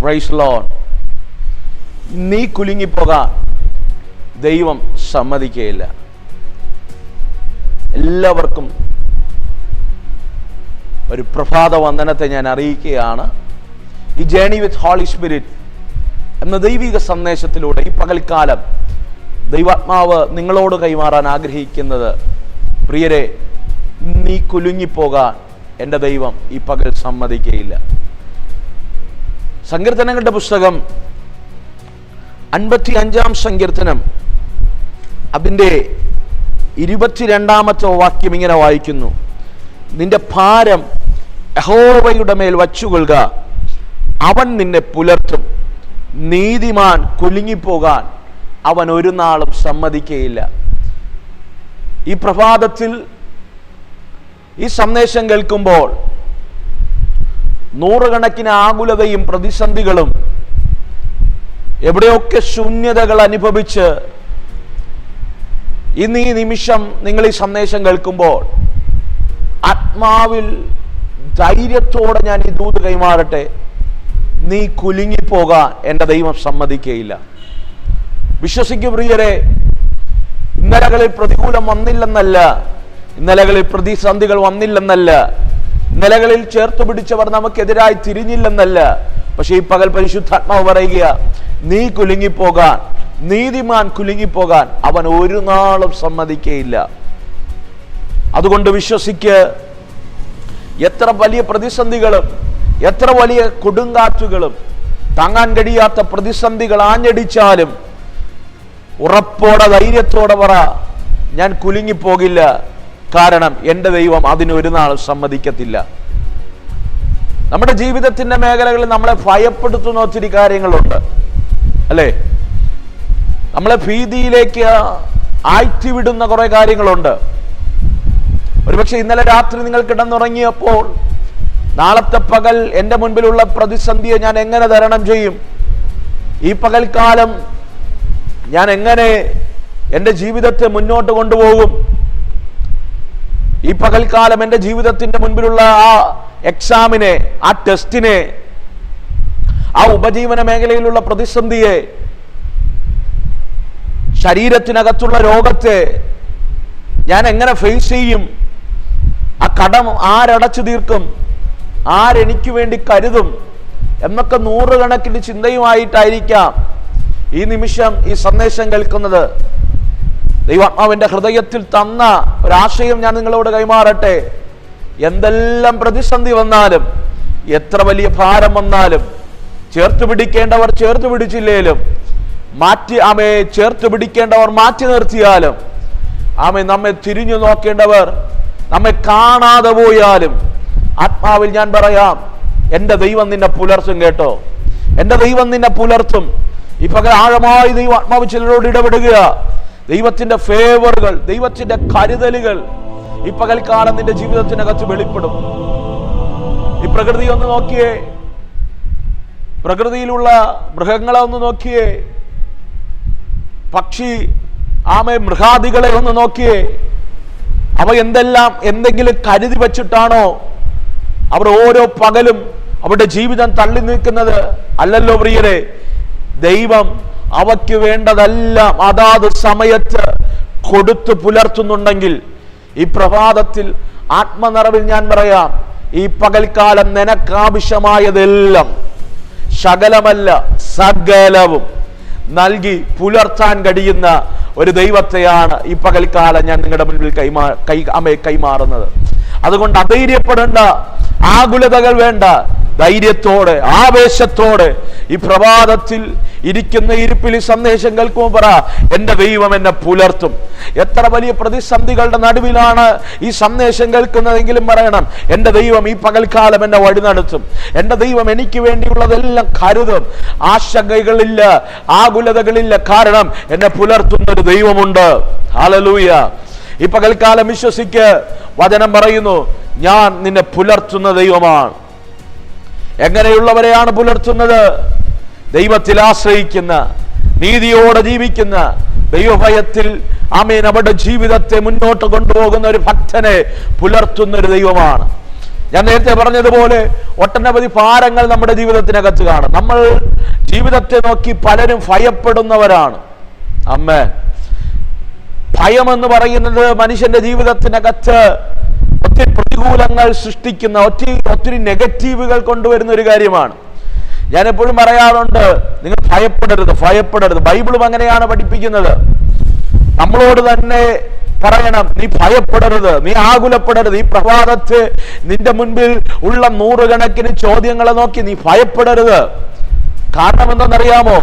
Praise Lord. നീ കുലുങ്ങിപ്പോകാൻ ദൈവം സമ്മതിക്കുകയില്ല. എല്ലാവർക്കും ഒരു പ്രഭാത വന്ദനത്തെ ഞാൻ അറിയിക്കുകയാണ്. ഈ ജേണി വിത്ത് ഹോളി സ്പിരിറ്റ് എന്ന ദൈവിക സന്ദേശത്തിലൂടെ ഈ പകൽക്കാലം ദൈവാത്മാവ് നിങ്ങളോട് കൈമാറാൻ ആഗ്രഹിക്കുന്നത്, പ്രിയരെ, നീ കുലുങ്ങിപ്പോകാൻ എൻ്റെ ദൈവം ഈ പകൽ സമ്മതിക്കുകയില്ല. സങ്കീർത്തനങ്ങളുടെ പുസ്തകം 55-ാം സങ്കീർത്തനം അതിൻ്റെ 22-ാമത്തെ വാക്യം ഇങ്ങനെ വായിക്കുന്നു: നിന്റെ ഭാരം യഹോവയുടെ മേൽ വച്ചുകൊള്ളുക, അവൻ നിന്നെ പുലർത്തും. നീതിമാൻ കുലുങ്ങിപ്പോകാൻ അവൻ ഒരു നാളും സമ്മതിക്കുകയില്ല. ഈ പ്രഭാതത്തിൽ ഈ സന്ദേശം കേൾക്കുമ്പോൾ നൂറുകണക്കിന് ആകുലതയും പ്രതിസന്ധികളും, എവിടെയൊക്കെ ശൂന്യതകൾ അനുഭവിച്ച് ഇന്ന് ഈ നിമിഷം നിങ്ങൾ ഈ സന്ദേശം കേൾക്കുമ്പോൾ ആത്മാവിൽ ധൈര്യത്തോടെ ഞാൻ ഈ ദൂത് കൈമാറട്ടെ: നീ കുലുങ്ങിപ്പോകാൻ എൻ്റെ ദൈവം സമ്മതിക്കുകയില്ല. വിശ്വസിക്കൂ പ്രിയരെ, ഇന്നലകളിൽ പ്രതികൂലം വന്നില്ലെന്നല്ല, ഇന്നലകളിൽ പ്രതിസന്ധികൾ വന്നില്ലെന്നല്ല, ഇന്നലകളിൽ ചേർത്ത് പിടിച്ചവർ നമുക്കെതിരായി തിരിഞ്ഞില്ലെന്നല്ല. പക്ഷെ ഈ പകൽ പരിശുദ്ധാത്മാവ് പറയുക, നീ കുലുങ്ങിപ്പോകാൻ, നീതിമാൻ കുലുങ്ങിപ്പോകാൻ അവൻ ഒരു നാളും സമ്മതിക്കുകയില്ല. അതുകൊണ്ട് വിശ്വസിക്ക്. എത്ര വലിയ പ്രതിസന്ധികളും എത്ര വലിയ കൊടുങ്കാറ്റുകളും താങ്ങാൻ കഴിയാത്ത പ്രതിസന്ധികൾ ആഞ്ഞടിച്ചാലും ഉറപ്പോടെ ധൈര്യത്തോടെ പറ, ഞാൻ കുലുങ്ങിപ്പോകില്ല. കാരണം എൻ്റെ ദൈവം അതിനൊരു നാളും സമ്മതിക്കത്തില്ല. നമ്മുടെ ജീവിതത്തിന്റെ മേഖലകളിൽ നമ്മളെ ഭയപ്പെടുത്തുന്ന ഒത്തിരി കാര്യങ്ങളുണ്ട്, അല്ലേ? നമ്മളെ ഭീതിയിലേക്ക് ആഴ്ത്തിവിടുന്ന കുറെ കാര്യങ്ങളുണ്ട്. ഒരുപക്ഷെ ഇന്നലെ രാത്രി നിങ്ങൾ കിടന്നുറങ്ങിയപ്പോൾ നാളത്തെ പകൽ എൻ്റെ മുൻപിലുള്ള പ്രതിസന്ധിയെ ഞാൻ എങ്ങനെ തരണം ചെയ്യും? ഈ പകൽക്കാലം ഞാൻ എങ്ങനെ എൻ്റെ ജീവിതത്തെ മുന്നോട്ട് കൊണ്ടുപോകും? ഈ പകൽക്കാലം എൻ്റെ ജീവിതത്തിന്റെ മുൻപിലുള്ള ആ എക്സാമിനെ, ആ ടെസ്റ്റിനെ, ആ ഉപജീവന മേഖലയിലുള്ള പ്രതിസന്ധിയെ, ശരീരത്തിനകത്തുള്ള രോഗത്തെ ഞാൻ എങ്ങനെ ഫേസ് ചെയ്യും? ആ കടം ആരടച്ചു തീർക്കും? ആരെനിക്ക് വേണ്ടി കരുതും? എന്നൊക്കെ നൂറുകണക്കിന് ചിന്തയുമായിട്ടായിരിക്കാം ഈ നിമിഷം ഈ സന്ദേശം കേൾക്കുന്നത്. ദൈവാത്മാവിന്റെ ഹൃദയത്തിൽ തന്ന ഒരാശയം ഞാൻ നിങ്ങളോട് കൈമാറട്ടെ. എന്തെല്ലാം പ്രതിസന്ധി വന്നാലും, എത്ര വലിയ ഭാരം വന്നാലും, ചേർത്ത് പിടിക്കേണ്ടവർ ചേർത്ത് പിടിച്ചില്ലേലും, ചേർത്ത് പിടിക്കേണ്ടവർ മാറ്റി നിർത്തിയാലും, നമ്മെ തിരിഞ്ഞു നോക്കേണ്ടവർ നമ്മെ കാണാതെ പോയാലും, ആത്മാവിൽ ഞാൻ പറയാം, എൻ്റെ ദൈവം നിന്നെ പുലർത്തും. കേട്ടോ, എൻ്റെ ദൈവം നിന്നെ പുലർത്തും. ഈ പകൽ ആഴമായി ദൈവാത്മാവ് ചിലരോട് ഇടപെടുക. ദൈവത്തിന്റെ ഫേവറുകൾ, ദൈവത്തിന്റെ കരുതലുകൾ ഈ പകൽക്കാലം നിന്റെ ജീവിതത്തിനകത്ത് വെളിപ്പെടും. ഈ പ്രകൃതി ഒന്ന് നോക്കിയേ, പ്രകൃതിയിലുള്ള മൃഗങ്ങളെ ഒന്ന് നോക്കിയേ, പക്ഷി മൃഗാദികളെ ഒന്ന് നോക്കിയേ. അവ എന്തെങ്കിലും കരുതി വച്ചിട്ടാണോ അവർ ഓരോ പകലും അവരുടെ ജീവിതം തള്ളി നിൽക്കുന്നത്? അല്ലല്ലോ പ്രിയരെ. ദൈവം അവയ്ക്ക് വേണ്ടതെല്ലാം അതാത് സമയത്ത് കൊടുത്തു പുലർത്തുന്നുണ്ടെങ്കിൽ ഈ പ്രഭാതത്തിൽ ആത്മനിറവിൽ ഞാൻ പറയാം, ഈ പകൽക്കാലം നിനക്കാവശ്യമായതെല്ലാം, ശകലമല്ല സകലവും നൽകി പുലർത്താൻ കഴിയുന്ന ഒരു ദൈവത്തെയാണ് ഈ പകൽക്കാലം ഞാൻ നിങ്ങളുടെ മുൻപിൽ കൈമാറുന്നത്. അതുകൊണ്ട് അധൈര്യപ്പെടേണ്ട, ആകുലതകൾ വേണ്ട. ധൈര്യത്തോടെ, ആവേശത്തോടെ ഈ പ്രഭാതത്തിൽ ഇരിക്കുന്ന ഇരിപ്പിൽ ഈ സന്ദേശം കേൾക്കുമ്പോൾ പറ, എൻ്റെ ദൈവം എന്നെ പുലർത്തും. എത്ര വലിയ പ്രതിസന്ധികളുടെ നടുവിലാണ് ഈ സന്ദേശം കേൾക്കുന്നതെങ്കിലും പറയണം, എൻ്റെ ദൈവം ഈ പകൽക്കാലം എന്നെ വഴി നടത്തും. എൻ്റെ ദൈവം എനിക്ക് വേണ്ടിയുള്ളതെല്ലാം കരുതും. ആശങ്കകളില്ല, ആകുലതകളില്ല. കാരണം എന്നെ പുലർത്തുന്ന ഒരു ദൈവമുണ്ട്. ഹല്ലേലൂയ. ഈ പകൽക്കാലം വിശ്വസിക്ക്. വചനം പറയുന്നു, ഞാൻ നിന്നെ പുലർത്തുന്ന ദൈവമാണ്. എങ്ങനെയുള്ളവരെയാണ് പുലർത്തുന്നത്? ദൈവത്തിൽ ആശ്രയിക്കുന്ന, നീതിയോടെ ജീവിക്കുന്ന, ദൈവഭയത്തിൽ അവരുടെ ജീവിതത്തെ മുന്നോട്ട് കൊണ്ടുപോകുന്ന ഒരു ഭക്തനെ പുലർത്തുന്ന ഒരു ദൈവമാണ്. ഞാൻ നേരത്തെ പറഞ്ഞതുപോലെ ഒട്ടനവധി ഭാരങ്ങൾ നമ്മുടെ ജീവിതത്തിനകത്ത് കാണും. നമ്മൾ ജീവിതത്തെ നോക്കി പലരും ഭയപ്പെടുന്നവരാണ്. അമ്മേ, ഭയം എന്ന് പറയുന്നത് മനുഷ്യന്റെ ജീവിതത്തിനകത്ത് ഒത്തിരി പ്രതികൂലങ്ങൾ സൃഷ്ടിക്കുന്ന, ഒത്തിരി നെഗറ്റീവുകൾ കൊണ്ടുവരുന്ന ഒരു കാര്യമാണ്. ഞാൻ എപ്പോഴും പറയാറുണ്ട്, നിങ്ങൾ ഭയപ്പെടരുത്. ബൈബിളും അങ്ങനെയാണ് പഠിപ്പിക്കുന്നത്. നമ്മളോട് തന്നെ പറയണം, നീ ഭയപ്പെടരുത്, നീ ആകുലപ്പെടരുത്. ഈ പ്രഭാതത്തെ നിന്റെ മുൻപിൽ ഉള്ള നൂറുകണക്കിന് ചോദ്യങ്ങളെ നോക്കി നീ ഭയപ്പെടരുത്. കാരണം എന്തെന്നറിയാമോ?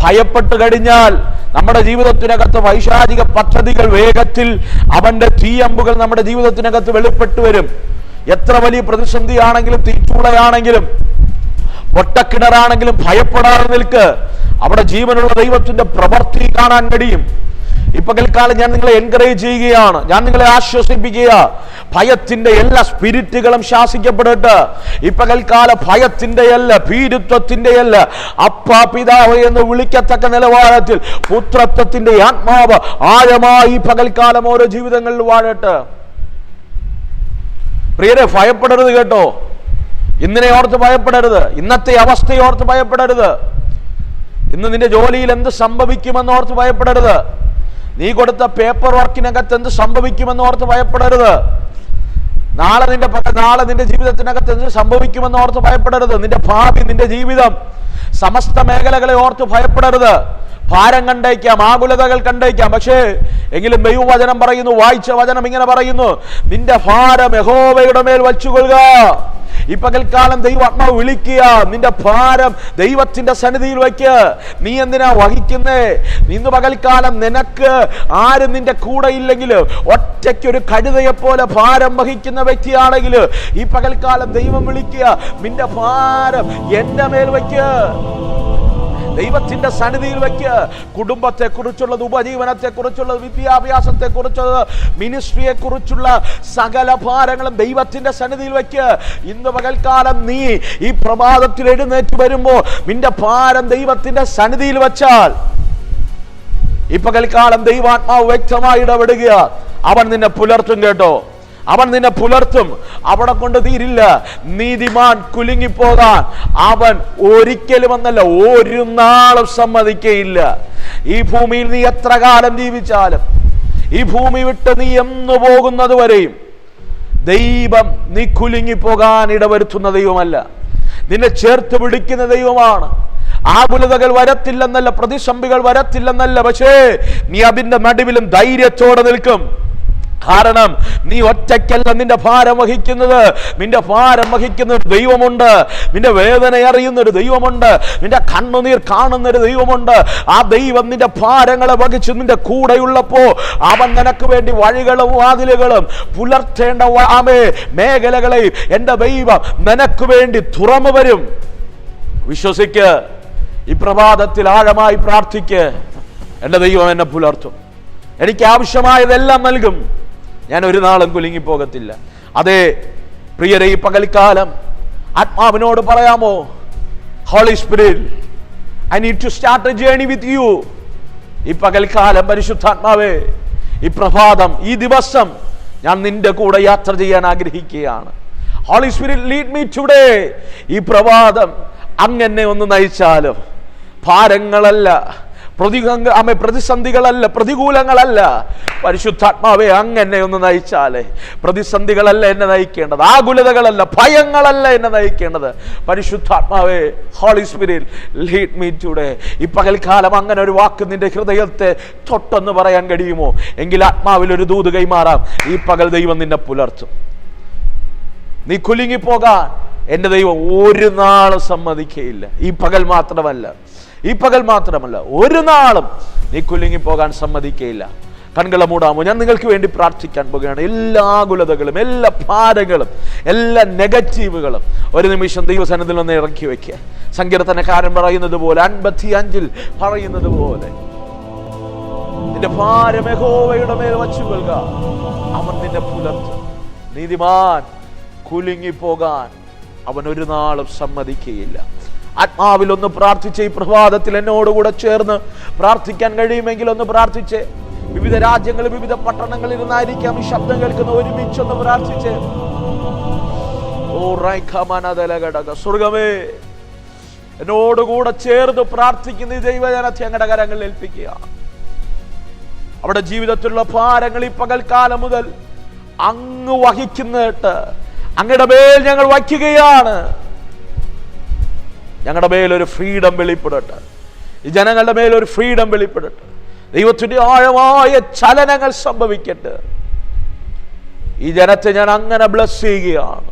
ഭയപ്പെട്ടു കഴിഞ്ഞാൽ നമ്മുടെ ജീവിതത്തിനകത്ത് വൈശാചിക പദ്ധതികൾ വേഗത്തിൽ അവന്റെ തീയമ്പുകൾ നമ്മുടെ ജീവിതത്തിനകത്ത് വെളിപ്പെട്ടു വരും. എത്ര വലിയ പ്രതിസന്ധിയാണെങ്കിലും, തീച്ചൂളയാണെങ്കിലും, പൊട്ടക്കിണറാണെങ്കിലും ഭയപ്പെടാതെ നിൽക്ക്. അവിടെ ജീവനുള്ള ദൈവത്തിന്റെ പ്രവൃത്തി കാണാൻ കഴിയും. ഇപ്പൊ പകൽക്കാലം ഞാൻ നിങ്ങളെ എൻകറേജ് ചെയ്യുകയാണ്, ഞാൻ നിങ്ങളെ ആശ്വസിപ്പിക്കുക. ഭയത്തിന്റെ എല്ലാ സ്പിരിറ്റുകളും ശാസിക്കപ്പെടട്ടെ. ഈ പകൽക്കാല ഭയത്തിന്റെ അല്ല, ഭീരുത്വത്തിന്റെ അല്ല, അപ്പാ പിതാവ് എന്ന് വിളിക്കത്തക്ക നിലവാരത്തിൽ പുത്രത്വത്തിന്റെ ആത്മാവ് ആഴമായി പകൽക്കാലം ഓരോ ജീവിതങ്ങളിൽ വാഴട്ടെ. പ്രിയരെ, ഭയപ്പെടരുത് കേട്ടോ. ഇന്നിനെ ഓർത്ത് ഭയപ്പെടരുത്. ഇന്നത്തെ അവസ്ഥയെ ഓർത്ത് ഭയപ്പെടരുത്. ഇന്ന് നിന്റെ ജോലിയിൽ എന്ത് സംഭവിക്കുമെന്ന് ഓർത്ത് ഭയപ്പെടരുത്. നീ കൊടുത്ത പേപ്പർ വർക്കിനകത്ത് എന്ത് സംഭവിക്കുമെന്ന് ഓർത്ത് ഭയപ്പെടരുത്. നാളെ നിന്റെ ജീവിതത്തിനകത്ത് എന്ത് സംഭവിക്കുമെന്ന് ഓർത്ത് ഭയപ്പെടരുത്. നിന്റെ ഭാവി, നിന്റെ ജീവിതം, സമസ്ത മേഖലകളെ ഓർത്ത് ഭയപ്പെടരുത്. ഭാരം കണ്ടേക്കാം, ആകുലതകൾ കണ്ടേക്കാം. പക്ഷേ എങ്കിലും ദൈവവചനം പറയുന്നു, വായിച്ച വചനം ഇങ്ങനെ പറയുന്നു, നിന്റെ ഭാരം യഹോവയുടെ മേൽ വച്ചുകൊള്ളുക. ഈ പകൽക്കാലം ദൈവാത്മാവ് വിളിക്കുക, നിന്റെ ഭാരം ദൈവത്തിന്റെ സന്നിധിയിൽ വയ്ക്ക്. നീ എന്തിനാ വഹിക്കുന്നേ? ഇന്ന് പകൽക്കാലം നിനക്ക് ആരും നിന്റെ കൂടെ ഇല്ലെങ്കിൽ, ഒറ്റയ്ക്കൊരു കഴുതയെ പോലെ ഭാരം വഹിക്കുന്ന വ്യക്തിയാണെങ്കിൽ ഈ പകൽക്കാലം ദൈവം വിളിക്കുക, നിന്റെ ഭാരം എന്റെ മേൽ വയ്ക്ക്, ദൈവത്തിന്റെ സന്നിധിയിൽ വയ്ക്ക്. കുടുംബത്തെ കുറിച്ചുള്ളത്, ഉപജീവനത്തെ കുറിച്ചുള്ളത്, വിദ്യാഭ്യാസത്തെ കുറിച്ചുള്ളത്, മിനിസ്ട്രിയെ കുറിച്ചുള്ള സകല ഭാരങ്ങളും ദൈവത്തിന്റെ സന്നിധിയിൽ വയ്ക്ക്. ഇന്ന് പകൽക്കാലം നീ ഈ പ്രഭാതത്തിൽ എഴുന്നേറ്റ് വരുമ്പോ നിന്റെ ഭാരം ദൈവത്തിന്റെ സന്നിധിയിൽ വച്ചാൽ ഈ പകൽക്കാലം ദൈവാത്മാവ് വ്യക്തമായി ഇടപെടുക. അവൻ നിന്നെ പുലർത്തും കേട്ടോ, അവൻ നിന്നെ പുലർത്തും. അവിടെ കൊണ്ട് തീരില്ല. നീതിമാൻ കുലുങ്ങിപ്പോകാൻ അവൻ ഒരിക്കലും എന്നല്ല, ഒരു നാളും സമ്മതിക്കയില്ല. ഈ ഭൂമിയിൽ നീ എത്ര കാലം ജീവിച്ചാലും, ഈ ഭൂമി വിട്ട് നീ എന്ന് പോകുന്നത് വരെയും ദൈവം നീ കുലുങ്ങിപ്പോകാൻ ഇടവരുത്തുന്ന ദൈവമല്ല, നിന്നെ ചേർത്ത് പിടിക്കുന്ന ദൈവമാണ്. ആകുലതകൾ വരത്തില്ലെന്നല്ല, പ്രതിസന്ധികൾ വരത്തില്ലെന്നല്ല, പക്ഷേ നീ അതിന്റെ നടുവിലും ധൈര്യത്തോടെ നിൽക്കും. കാരണം നീ ഒറ്റയ്ക്കല്ല നിന്റെ ഭാരം വഹിക്കുന്നത്. നിന്റെ ഭാരം വഹിക്കുന്ന ഒരു ദൈവമുണ്ട്, നിന്റെ വേദന അറിയുന്ന ഒരു ദൈവമുണ്ട്, നിന്റെ കണ്ണുനീർ കാണുന്ന ഒരു ദൈവമുണ്ട്. ആ ദൈവം നിന്റെ ഭാരങ്ങളെ വഹിച്ച് നിന്റെ കൂടെയുള്ളപ്പോ അവൻ നിനക്ക് വേണ്ടി വഴികളും വാതിലുകളും പുലർത്തേണ്ട മേഖലകളെയും എന്റെ ദൈവം നിനക്ക് വേണ്ടി തുറന്നു വരും. വിശ്വസിക്ക്. ഈ പ്രഭാതത്തിൽ ആഴമായി പ്രാർത്ഥിക്ക്. എന്റെ ദൈവം എന്നെ പുലർത്തും, എനിക്ക് ആവശ്യമായതെല്ലാം നൽകും, ഞാൻ ഒരു നാളും കുലുങ്ങിപ്പോകത്തില്ല. അതേ പ്രിയരെ, ഈ പകൽക്കാലം ആത്മാവിനോട് പറയാമോ, holy spirit, I need to start a journey with you. ഈ പകൽക്കാലം പരിശുദ്ധാത്മാവേ, ഈ പ്രഭാതം, ഈ ദിവസം ഞാൻ നിന്റെ കൂടെ യാത്ര ചെയ്യാൻ ആഗ്രഹിക്കുകയാണ്. Holy spirit, lead me today. ഈ പ്രഭാതം അങ്ങനെ ഒന്ന് നയിച്ചാലും, ഭാരങ്ങളല്ല, പ്രതിസന്ധികളല്ല, പ്രതികൂലങ്ങളല്ല, പരിശുദ്ധാത്മാവേ അങ്ങനെ ഒന്ന് നയിച്ചാലേ. പ്രതിസന്ധികളല്ല എന്നെ നയിക്കേണ്ടത്, ആകുലതകളല്ല, ഭയങ്ങളല്ല എന്നെ നയിക്കേണ്ടത്. പരിശുദ്ധാത്മാവേ, holy spirit, lead me today. ഈ പകൽക്കാലം അങ്ങനെ ഒരു വാക്ക് നിന്റെ ഹൃദയത്തെ തൊട്ടെന്ന് പറയാൻ കഴിയുമോ? എങ്കിൽ ആത്മാവിൽ ഒരു ദൂത് കൈമാറാം. ഈ പകൽ ദൈവം നിന്നെ പുലർത്തും. നീ കുലുങ്ങിപ്പോകാൻ എന്റെ ദൈവം ഒരു നാളും സമ്മതിക്കയില്ല. ഈ പകൽ മാത്രമല്ല, ഒരു നാളും നീ കുലുങ്ങിപ്പോകാൻ സമ്മതിക്കയില്ല. കൺകളെ മൂടാമോ? ഞാൻ നിങ്ങൾക്ക് വേണ്ടി പ്രാർത്ഥിക്കാൻ പോകുകയാണ്. എല്ലാ ആകുലതകളും, എല്ലാ ഭാരങ്ങളും, എല്ലാ നെഗറ്റീവുകളും ഒരു നിമിഷം ദൈവസന്നിധിയിൽ നിന്ന് ഇറക്കി വെക്കുക. സങ്കീർത്തനക്കാരൻ പറയുന്നത് പോലെ, 55 പറയുന്നത് പോലെ, നിന്റെ ഭാരം യഹോവയുടെ മേൽ വച്ചുകൊള്ളുക, അവൻ നിന്നെ പുലർത്തും. നീതിമാൻ കുലുങ്ങിപ്പോകാൻ അവൻ ഒരു നാളും സമ്മതിക്കുകയില്ല. ആത്മാവിൽ ഒന്ന് പ്രാർത്ഥിച്ച് ഈ പ്രഭാതത്തിൽ എന്നോടുകൂടെ ചേർന്ന് പ്രാർത്ഥിക്കാൻ കഴിയുമെങ്കിൽ ഒന്ന് പ്രാർത്ഥിച്ച്. വിവിധ രാജ്യങ്ങളിൽ, വിവിധ പട്ടണങ്ങളിൽ ഇരുന്നായിരിക്കാം ഈ ശബ്ദം കേൾക്കുന്ന, ഒരുമിച്ചൊന്ന് പ്രാർത്ഥിച്ച്. ഓ റൈഖമനദലഘടക സ്വർഗമേ, എന്നോടുകൂടെ ചേർന്ന് പ്രാർത്ഥിക്കുന്ന ഈ ദൈവജനത്തെ ഞങ്ങളുടെ കരങ്ങളിൽ ഏൽപ്പിക്കുക. അവിടെ ജീവിതത്തിലുള്ള ഭാരങ്ങൾ ഈ പകൽക്കാലം മുതൽ അങ്ങ് വഹിക്കുന്നിട്ട് അങ്ങയുടെ മേൽ ഞങ്ങൾ വയ്ക്കുകയാണ്. ഞങ്ങളുടെ മേലൊരു ഫ്രീഡം വെളിപ്പെടട്ടെ. ഈ ജനങ്ങളുടെ മേലൊരു ഫ്രീഡം വെളിപ്പെടട്ടെ. ദൈവത്തിന്റെ ആഴമായ ചലനങ്ങൾ സംഭവിക്കട്ടെ. ഈ ജനത്തെ ഞാൻ അങ്ങനെ ബ്ലസ് ചെയ്യുകയാണ്.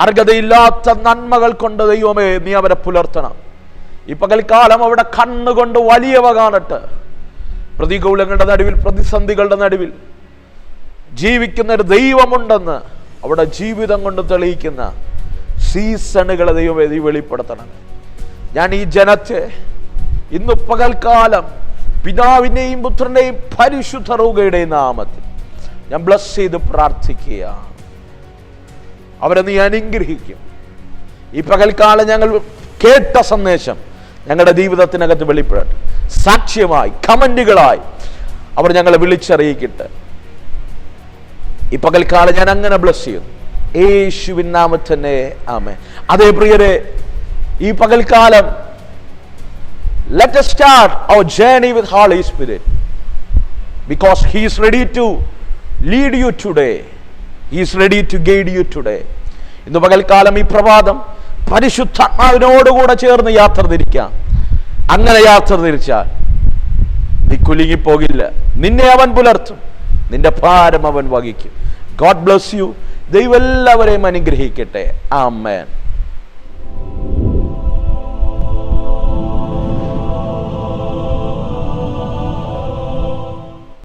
അർഹതയില്ലാത്ത നന്മകൾ കൊണ്ട് ദൈവമേ നീ അവരെ പുലർത്തണം. ഈ പകൽക്കാലം അവിടെ കണ്ണുകൊണ്ട് വലിയവ കാണട്ടെ. പ്രതികൂലങ്ങളുടെ നടുവിൽ, പ്രതിസന്ധികളുടെ നടുവിൽ ജീവിക്കുന്ന ഒരു ദൈവമുണ്ടെന്ന് അവിടെ ജീവിതം കൊണ്ട് തെളിയിക്കുന്ന സീസണുകളെ ദൈവമേ നീ വെളിപ്പെടുത്തണം. ഞാൻ ഈ ജനത്തെ ഇന്ന് പകൽക്കാലം പിതാവിൻ്റെയും പുത്രൻ്റെയും പരിശുദ്ധ റൂഹയുടെയും നാമത്തിൽ ഞാൻ ബ്ലസ് ചെയ്ത് പ്രാർത്ഥിക്കുകയാണ്. അവരെ നീ അനുഗ്രഹിക്കും. ഈ പകൽക്കാലം ഞങ്ങൾ കേട്ട സന്ദേശം ഞങ്ങളുടെ ജീവിതത്തിനകത്ത് വെളിപ്പെടട്ടെ. സാക്ഷ്യമായി, കമന്റുകളായി അവർ ഞങ്ങളെ വിളിച്ചറിയിക്കട്ടെ. ഈ പകൽക്കാലം ഞാൻ അങ്ങനെ ബ്ലസ് ചെയ്യുന്നു, യേശുവിൻ നാമത്തിൽ തന്നെ ആമേൻ. അതേ പ്രിയരെ, ഈ പകൽക്കാലം let us start our journey with Holy Spirit, because he is ready to lead you today. He is ready to guide you today. ഇന്ന് പകൽക്കാലം ഈ പ്രഭാതം പരിശുദ്ധാത്മാവിനോടുകൂടെ ചേർന്ന് യാത്ര തിരിക്കാം. അങ്ങനെ യാത്ര തിരിച്ചാൽ നീ കുലുങ്ങിപ്പോകില്ല. നിന്നെ അവൻ പുലർത്തും, നിന്റെ ഭാരം അവൻ വഹിക്കും. God bless you. ദൈവം എല്ലാവരെയും അനുഗ്രഹിക്കട്ടെ. ആമേൻ.